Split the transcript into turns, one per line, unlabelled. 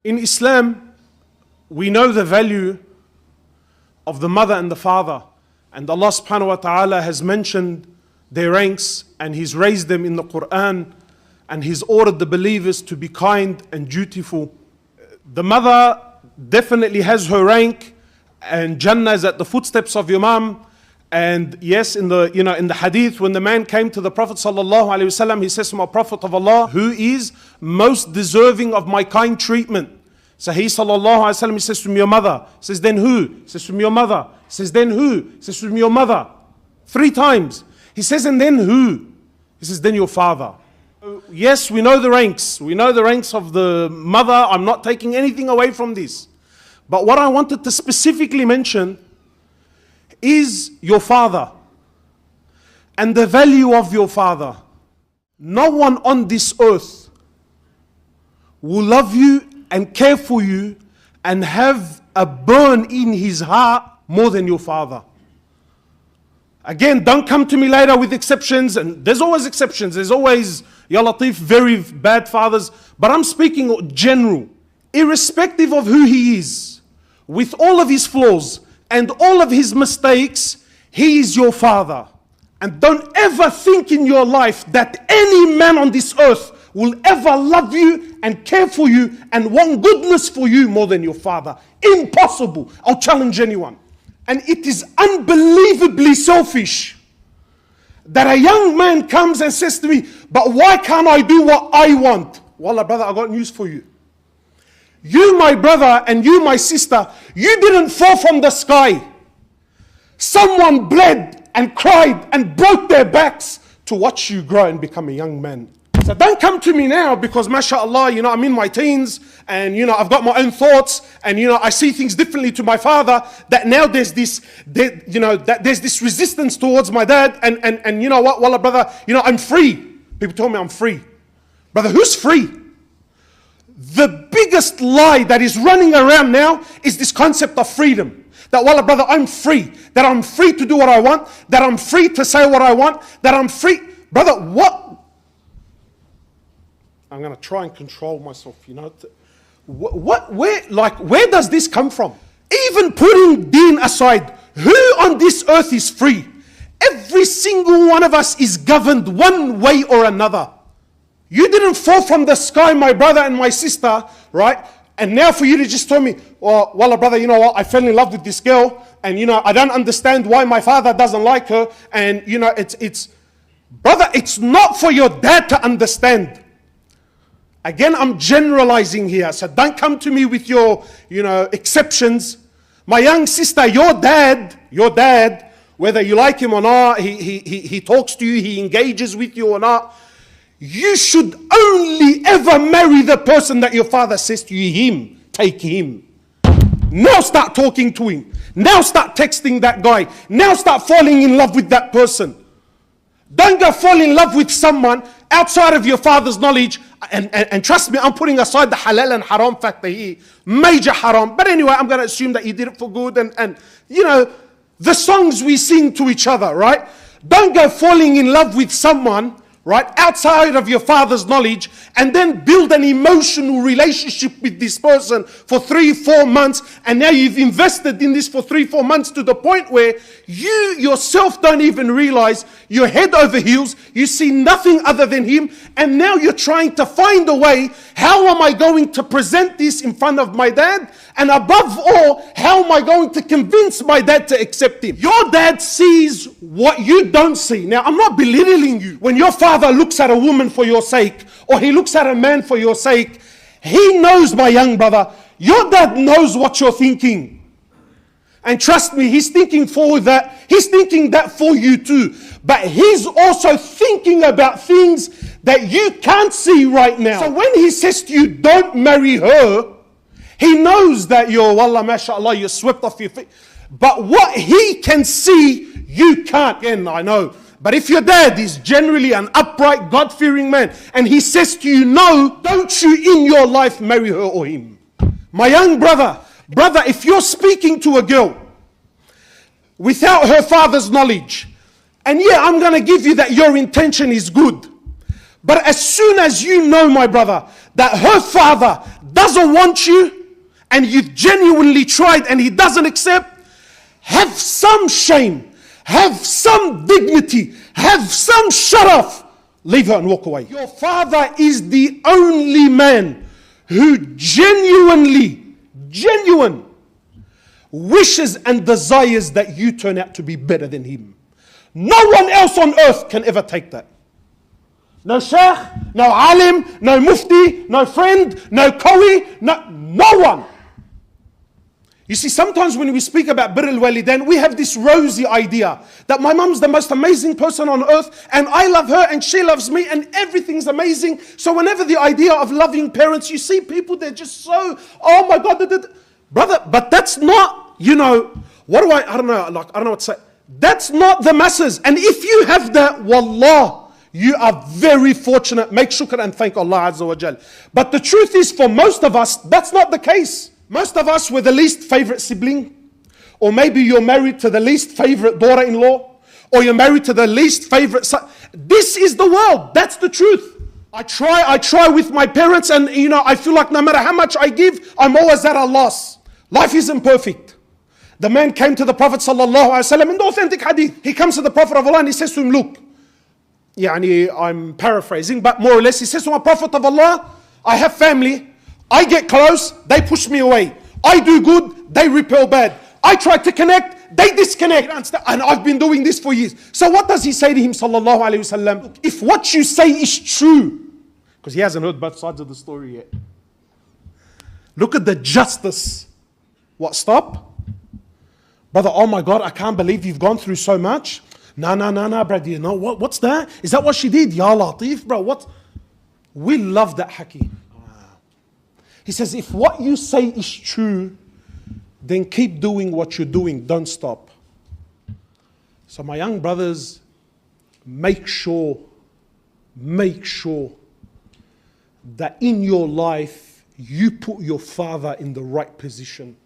In Islam, we know the value of the mother and the father. And Allah subhanahu wa ta'ala has mentioned their ranks and He's raised them in the Quran, and He's ordered the believers to be kind and dutiful. The mother definitely has her rank, and Jannah is at the footsteps of your mom. And yes, in the hadith, when the man came to the Prophet sallallahu alaihi wasallam, he says to my Prophet of Allah, who is most deserving of my kind treatment? So he sallallahu alaihi wasallam, he says to me, your mother. He says, then who? He says to me, your mother. He says, then who? He says to me, your mother. 3 times. He says, and then who? He says, then your father. Yes, we know the ranks. We know the ranks of the mother. I'm not taking anything away from this. But what I wanted to specifically mention is your father and the value of your father. No one on this earth will love you and care for you and have a burn in his heart more than your father. Again, don't come to me later with exceptions, and there's always exceptions. There's always, Ya Latif, very bad fathers. But I'm speaking general. Irrespective of who he is, with all of his flaws and all of his mistakes, he is your father. And don't ever think in your life that any man on this earth will ever love you and care for you and want goodness for you more than your father. Impossible. I'll challenge anyone. And it is unbelievably selfish that a young man comes and says to me, but why can't I do what I want? Wallah, brother, I got news for you. You, my brother, and you, my sister, you didn't fall from the sky. Someone bled and cried and broke their backs to watch you grow and become a young man. So don't come to me now because, mashallah, I'm in my teens and, I've got my own thoughts and, I see things differently to my father, that now there's this resistance towards my dad and you know what, wallah, brother, I'm free. People tell me I'm free. Brother, who's free? The biggest lie that is running around now is this concept of freedom. That, wallah, brother, I'm free. That I'm free to do what I want. That I'm free to say what I want. That I'm free. Brother, what? I'm going to try and control myself, where does this come from? Even putting deen aside, who on this earth is free? Every single one of us is governed one way or another. You didn't fall from the sky, my brother and my sister, right? And now for you to just tell me, well, wallah, brother, you know what? I fell in love with this girl and, I don't understand why my father doesn't like her. And, brother, it's not for your dad to understand. Again, I'm generalizing here, so don't come to me with your, exceptions. My young sister, your dad, whether you like him or not, he talks to you, he engages with you or not, you should only ever marry the person that your father says to you, him, take him. Now start talking to him. Now start texting that guy. Now start falling in love with that person. Don't go fall in love with someone outside of your father's knowledge. And trust me, I'm putting aside the halal and haram factor here. Major haram. But anyway, I'm going to assume that you did it for good. And the songs we sing to each other, right? Don't go falling in love with someone, right, outside of your father's knowledge, and then build an emotional relationship with this person for 3-4 months, and now you've invested in this for 3-4 months to the point where you yourself don't even realize you're head over heels, you see nothing other than him, and now you're trying to find a way, how am I going to present this in front of my dad? And above all, how am I going to convince my dad to accept him? Your dad sees what you don't see. Now, I'm not belittling you. When your father looks at a woman for your sake, or he looks at a man for your sake, he knows, my young brother, your dad knows what you're thinking. And trust me, he's thinking that for you too. But he's also thinking about things that you can't see right now. So when he says to you, don't marry her, he knows that you're, wallah, mashallah, you're swept off your feet. But what he can see, you can't. Again, I know. But if your dad is generally an upright, God-fearing man, and he says to you, no, don't you in your life marry her or him. My young brother, if you're speaking to a girl without her father's knowledge, and yeah, I'm going to give you that your intention is good. But as soon as you know, my brother, that her father doesn't want you and you've genuinely tried and he doesn't accept, have some shame, have some dignity, have some sharaf. Leave her and walk away. Your father is the only man who genuine wishes and desires that you turn out to be better than him. No one else on earth can ever take that. No sheikh, no alim, no mufti, no friend, no kawi, no one. You see, sometimes when we speak about birr al-walidain, we have this rosy idea that my mum's the most amazing person on earth and I love her and she loves me and everything's amazing. So whenever the idea of loving parents, you see people, they're just so, oh my God, brother, but that's not, I don't know what to say. That's not the masses. And if you have that, wallah, you are very fortunate. Make shukr and thank Allah Azza wa Jal. But the truth is, for most of us, that's not the case. Most of us were the least favorite sibling, or maybe you're married to the least favorite daughter-in-law, or you're married to the least favorite son. This is the world. That's the truth. I try with my parents, and I feel like no matter how much I give, I'm always at a loss. Life isn't perfect. The man came to the Prophet ﷺ in the authentic hadith. He comes to the Prophet of Allah and he says to him, look, I'm paraphrasing, but more or less, he says to my Prophet of Allah, I have family. I get close, they push me away. I do good, they repel bad. I try to connect, they disconnect. And I've been doing this for years. So what does he say to him, sallallahu alayhi wasallam? If what you say is true, because he hasn't heard both sides of the story yet. Look at the justice. What, stop? Brother, oh my God, I can't believe you've gone through so much. No, brother, what's that? Is that what she did? Ya Latif, bro, what? We love that haki. He says, if what you say is true, then keep doing what you're doing. Don't stop. So my young brothers, make sure that in your life, you put your father in the right position.